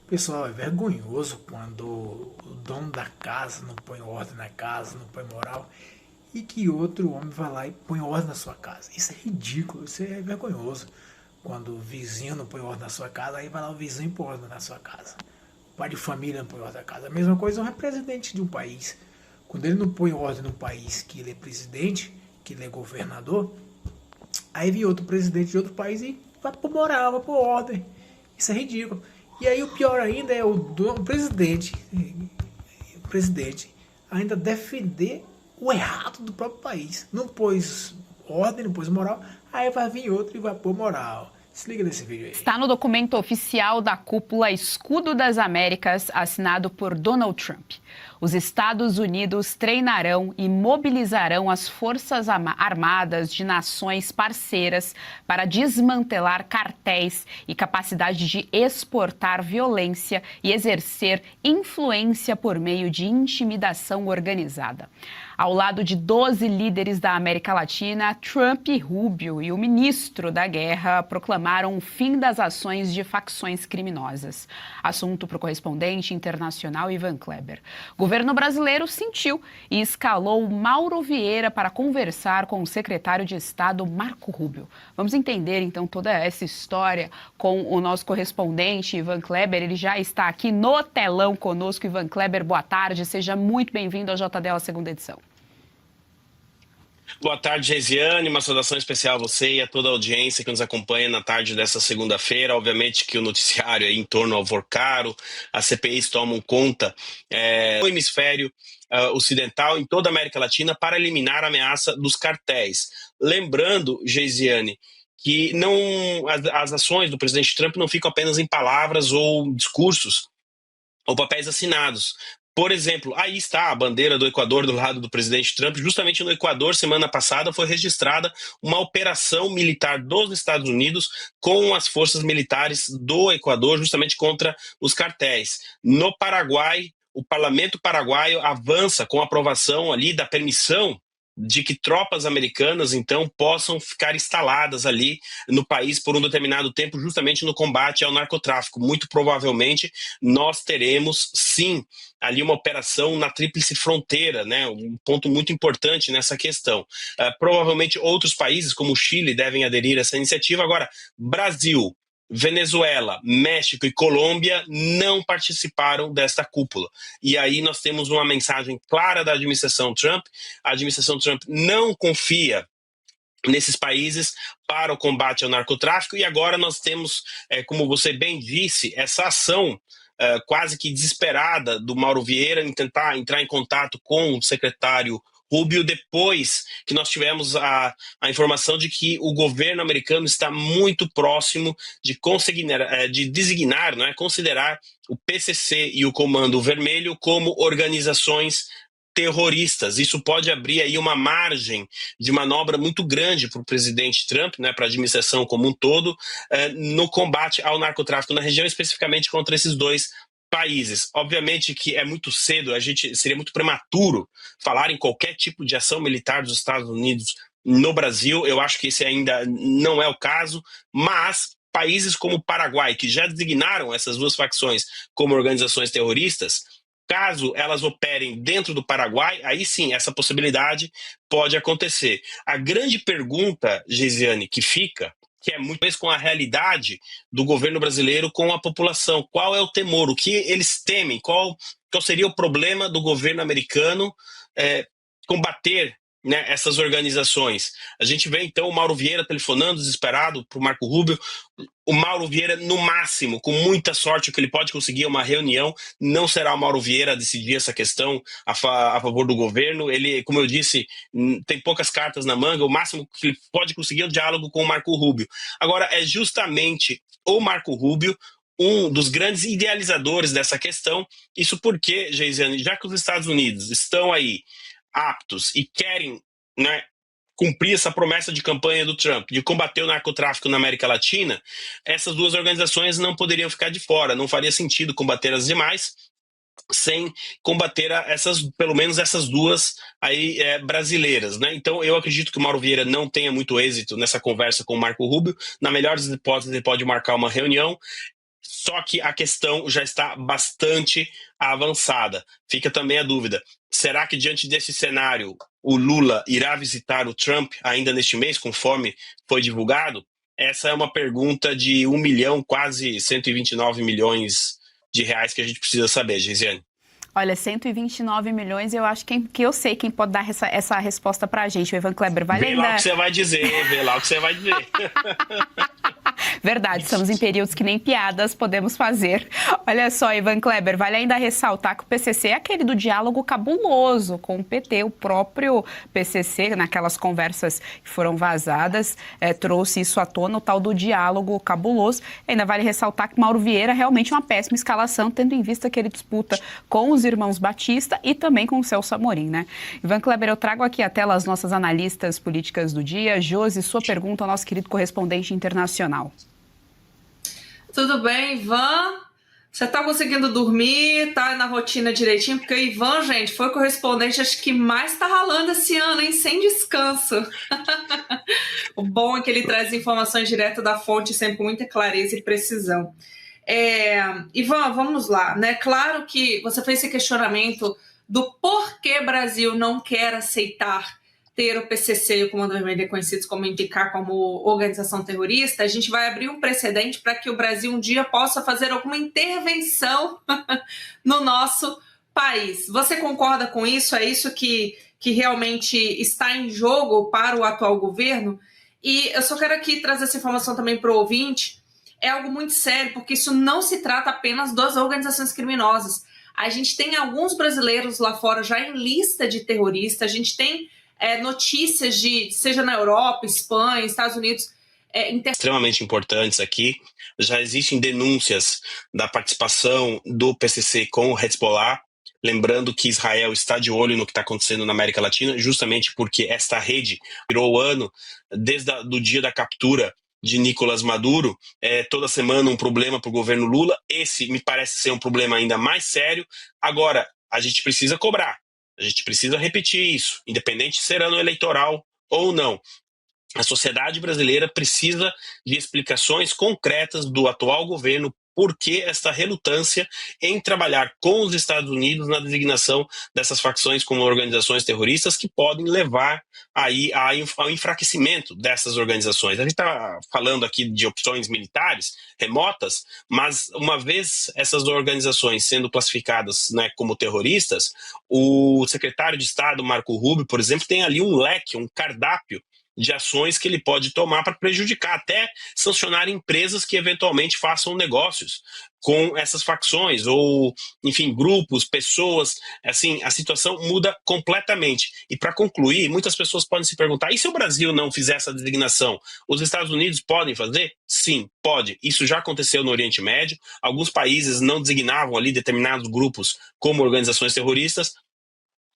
Pessoal, é vergonhoso quando o dono da casa não põe ordem na casa, não põe moral, e que outro homem vai lá e põe ordem na sua casa. Isso é ridículo, isso é vergonhoso. Quando o vizinho não põe ordem na sua casa, aí vai lá o vizinho e põe ordem na sua casa. O pai de família não põe ordem na casa. A mesma coisa é um presidente de um país. Quando ele não põe ordem no país que ele é presidente, que ele é governador, aí vem outro presidente de outro país e vai pôr moral, vai pôr ordem. Isso é ridículo. E aí o pior ainda é o presidente ainda defender o errado do próprio país. Não pôs ordem, não pôs moral, aí vai vir outro e vai pôr moral. Se liga nesse vídeo aí. Está no documento oficial da cúpula Escudo das Américas, assinado por Donald Trump. Os Estados Unidos treinarão e mobilizarão as forças armadas de nações parceiras para desmantelar cartéis e capacidade de exportar violência e exercer influência por meio de intimidação organizada. Ao lado de 12 líderes da América Latina, Trump e Rubio e o ministro da Guerra proclamaram o fim das ações de facções criminosas. Assunto para o correspondente internacional Ivan Kleber. O governo brasileiro sentiu e escalou Mauro Vieira para conversar com o secretário de Estado Marco Rubio. Vamos entender então toda essa história com o nosso correspondente Ivan Kleber. Ele já está aqui no telão conosco. Ivan Kleber, boa tarde. Seja muito bem-vindo ao JDL, a segunda edição. Boa tarde, Geisiane. Uma saudação especial a você e a toda a audiência que nos acompanha na tarde dessa segunda-feira. Obviamente que o noticiário aí em torno ao Vorcaro, as CPIs tomam conta do hemisfério ocidental em toda a América Latina para eliminar a ameaça dos cartéis. Lembrando, Geisiane, que as ações do presidente Trump não ficam apenas em palavras ou discursos ou papéis assinados. Por exemplo, aí está a bandeira do Equador do lado do presidente Trump. Justamente no Equador, semana passada, foi registrada uma operação militar dos Estados Unidos com as forças militares do Equador, justamente contra os cartéis. No Paraguai, o parlamento paraguaio avança com a aprovação ali da permissão de que tropas americanas, então, possam ficar instaladas ali no país por um determinado tempo, justamente no combate ao narcotráfico. Muito provavelmente, nós teremos, sim, ali uma operação na tríplice fronteira, né? Um ponto muito importante nessa questão. Provavelmente outros países, como o Chile, devem aderir a essa iniciativa. Agora, Brasil, Venezuela, México e Colômbia não participaram desta cúpula. E aí nós temos uma mensagem clara da administração Trump. A administração Trump não confia nesses países para o combate ao narcotráfico, e agora nós temos, como você bem disse, essa ação quase que desesperada do Mauro Vieira em tentar entrar em contato com o secretário Rubio, depois que nós tivemos a informação de que o governo americano está muito próximo de designar, não é, considerar o PCC e o Comando Vermelho como organizações terroristas. Isso pode abrir aí uma margem de manobra muito grande para o presidente Trump, né, para a administração como um todo, no combate ao narcotráfico na região, especificamente contra esses dois países. Obviamente que é muito cedo, seria muito prematuro falar em qualquer tipo de ação militar dos Estados Unidos no Brasil. Eu acho que esse ainda não é o caso, mas países como o Paraguai, que já designaram essas duas facções como organizações terroristas, caso elas operem dentro do Paraguai, aí sim, essa possibilidade pode acontecer. A grande pergunta, Geisiane, que é muito mais com a realidade do governo brasileiro com a população. Qual é o temor? O que eles temem? Qual seria o problema do governo americano combater, né, essas organizações? A gente vê, então, o Mauro Vieira telefonando desesperado para o Marco Rubio. O Mauro Vieira, no máximo, com muita sorte, o que ele pode conseguir é uma reunião. Não será o Mauro Vieira a decidir essa questão a favor do governo. Ele, como eu disse, tem poucas cartas na manga. O máximo que ele pode conseguir é o diálogo com o Marco Rubio. Agora, é justamente o Marco Rubio um dos grandes idealizadores dessa questão. Isso porque, Geisiane, já que os Estados Unidos estão aí aptos e querem, né, cumprir essa promessa de campanha do Trump de combater o narcotráfico na América Latina, essas duas organizações não poderiam ficar de fora. Não faria sentido combater as demais sem combater pelo menos essas duas aí brasileiras, né? Então eu acredito que o Mauro Vieira não tenha muito êxito nessa conversa com o Marco Rubio. Na melhor das hipóteses, ele pode marcar uma reunião. Só que a questão já está bastante avançada. Fica também a dúvida: será que diante desse cenário o Lula irá visitar o Trump ainda neste mês, conforme foi divulgado? Essa é uma pergunta de 1 milhão, quase 129 milhões de reais que a gente precisa saber, Geisiane. Olha, 129 milhões, eu acho que eu sei quem pode dar essa resposta pra gente. O Ivan Kleber, vale Vê ainda... lá o que você vai dizer, vê lá o que você vai dizer. Verdade, estamos em períodos que nem piadas podemos fazer. Olha só, Ivan Kleber, vale ainda ressaltar que o PCC é aquele do diálogo cabuloso com o PT. O próprio PCC, naquelas conversas que foram vazadas, trouxe isso à tona, o tal do diálogo cabuloso. Ainda vale ressaltar que Mauro Vieira é realmente uma péssima escalação, tendo em vista que ele disputa com os irmãos Batista e também com o Celso Amorim, né? Ivan Kleber, eu trago aqui à tela as nossas analistas políticas do dia. Josi, sua pergunta ao nosso querido correspondente internacional. Tudo bem, Ivan? Você tá conseguindo dormir? Tá na rotina direitinho? Porque o Ivan, gente, foi o correspondente, acho que mais tá ralando esse ano, hein? Sem descanso. O bom é que ele traz informações direto da fonte, sempre com muita clareza e precisão. Ivan, vamos lá, né? Claro que você fez esse questionamento do porquê Brasil não quer aceitar ter o PCC e o Comando Vermelho conhecidos como indicar como organização terrorista. A gente vai abrir um precedente para que o Brasil um dia possa fazer alguma intervenção no nosso país. Você concorda com isso? É isso que realmente está em jogo para o atual governo? E eu só quero aqui trazer essa informação também para o ouvinte. É algo muito sério, porque isso não se trata apenas das organizações criminosas. A gente tem alguns brasileiros lá fora já em lista de terroristas, a gente tem notícias seja na Europa, Espanha, Estados Unidos... extremamente importantes aqui. Já existem denúncias da participação do PCC com o Hezbollah. Lembrando que Israel está de olho no que está acontecendo na América Latina, justamente porque esta rede virou o ano desde o dia da captura de Nicolás Maduro, toda semana um problema para o governo Lula. Esse me parece ser um problema ainda mais sério. Agora, a gente precisa cobrar, a gente precisa repetir isso, independente de ser ano eleitoral ou não. A sociedade brasileira precisa de explicações concretas do atual governo por que esta relutância em trabalhar com os Estados Unidos na designação dessas facções como organizações terroristas que podem levar aí ao enfraquecimento dessas organizações. A gente está falando aqui de opções militares remotas, mas uma vez essas organizações sendo classificadas, né, como terroristas, o secretário de Estado, Marco Rubio, por exemplo, tem ali um leque, um cardápio de ações que ele pode tomar para prejudicar, até sancionar empresas que eventualmente façam negócios com essas facções, ou, enfim, grupos, pessoas. Assim, a situação muda completamente. E para concluir, muitas pessoas podem se perguntar: e se o Brasil não fizer essa designação, os Estados Unidos podem fazer? Sim, pode. Isso já aconteceu no Oriente Médio. Alguns países não designavam ali determinados grupos como organizações terroristas.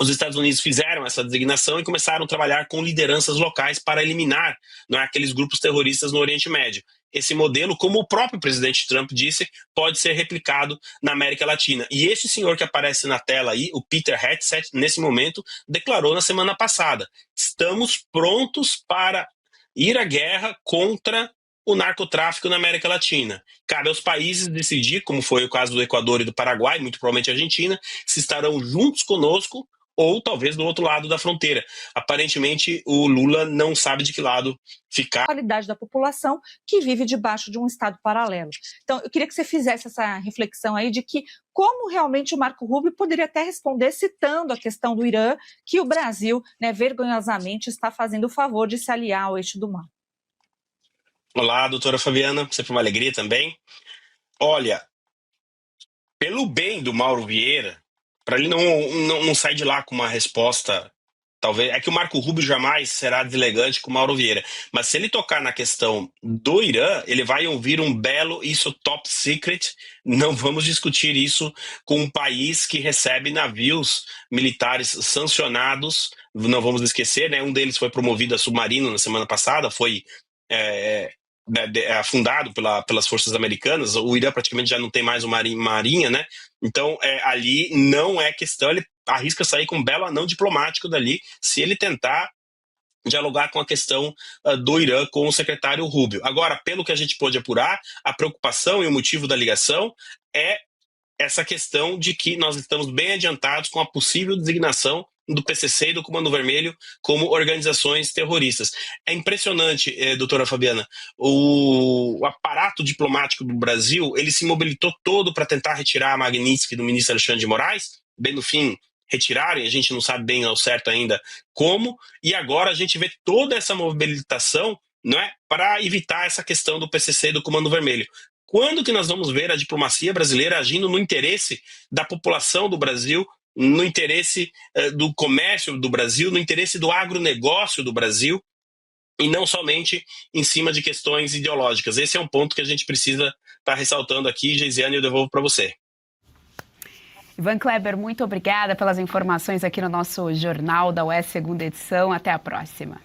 Os Estados Unidos fizeram essa designação e começaram a trabalhar com lideranças locais para eliminar, não é, aqueles grupos terroristas no Oriente Médio. Esse modelo, como o próprio presidente Trump disse, pode ser replicado na América Latina. E esse senhor que aparece na tela aí, o Peter Hegseth, nesse momento, declarou na semana passada: estamos prontos para ir à guerra contra o narcotráfico na América Latina. Cabe aos países decidir, como foi o caso do Equador e do Paraguai, muito provavelmente a Argentina, se estarão juntos conosco ou talvez do outro lado da fronteira. Aparentemente, o Lula não sabe de que lado ficar. A qualidade da população que vive debaixo de um Estado paralelo. Então, eu queria que você fizesse essa reflexão aí de que como realmente o Marco Rubio poderia até responder citando a questão do Irã, que o Brasil, né, vergonhosamente está fazendo o favor de se aliar ao eixo do mal. Olá, doutora Fabiana, sempre uma alegria também. Olha, pelo bem do Mauro Vieira, para ele não sair de lá com uma resposta, talvez, é que o Marco Rubio jamais será deselegante com o Mauro Vieira, mas se ele tocar na questão do Irã, ele vai ouvir um belo "isso top secret", não vamos discutir isso com um país que recebe navios militares sancionados, não vamos esquecer, né, um deles foi promovido a submarino na semana passada, foi afundado pelas forças americanas. O Irã praticamente já não tem mais uma marinha, né? Então, ali não é questão, ele arrisca sair com um belo anão diplomático dali, se ele tentar dialogar com a questão do Irã com o secretário Rubio. Agora, pelo que a gente pôde apurar, a preocupação e o motivo da ligação é essa questão de que nós estamos bem adiantados com a possível designação do PCC e do Comando Vermelho como organizações terroristas. É impressionante, doutora Fabiana, o aparato diplomático do Brasil, ele se mobilitou todo para tentar retirar a Magnitsky do ministro Alexandre de Moraes, bem no fim retiraram, e a gente não sabe bem ao certo ainda como, e agora a gente vê toda essa mobilização, não é, para evitar essa questão do PCC e do Comando Vermelho. Quando que nós vamos ver a diplomacia brasileira agindo no interesse da população do Brasil, no interesse do comércio do Brasil, no interesse do agronegócio do Brasil, e não somente em cima de questões ideológicas? Esse é um ponto que a gente precisa estar ressaltando aqui. Geisiane, eu devolvo para você. Ivan Kleber, muito obrigada pelas informações aqui no nosso Jornal da UES, segunda edição. Até a próxima.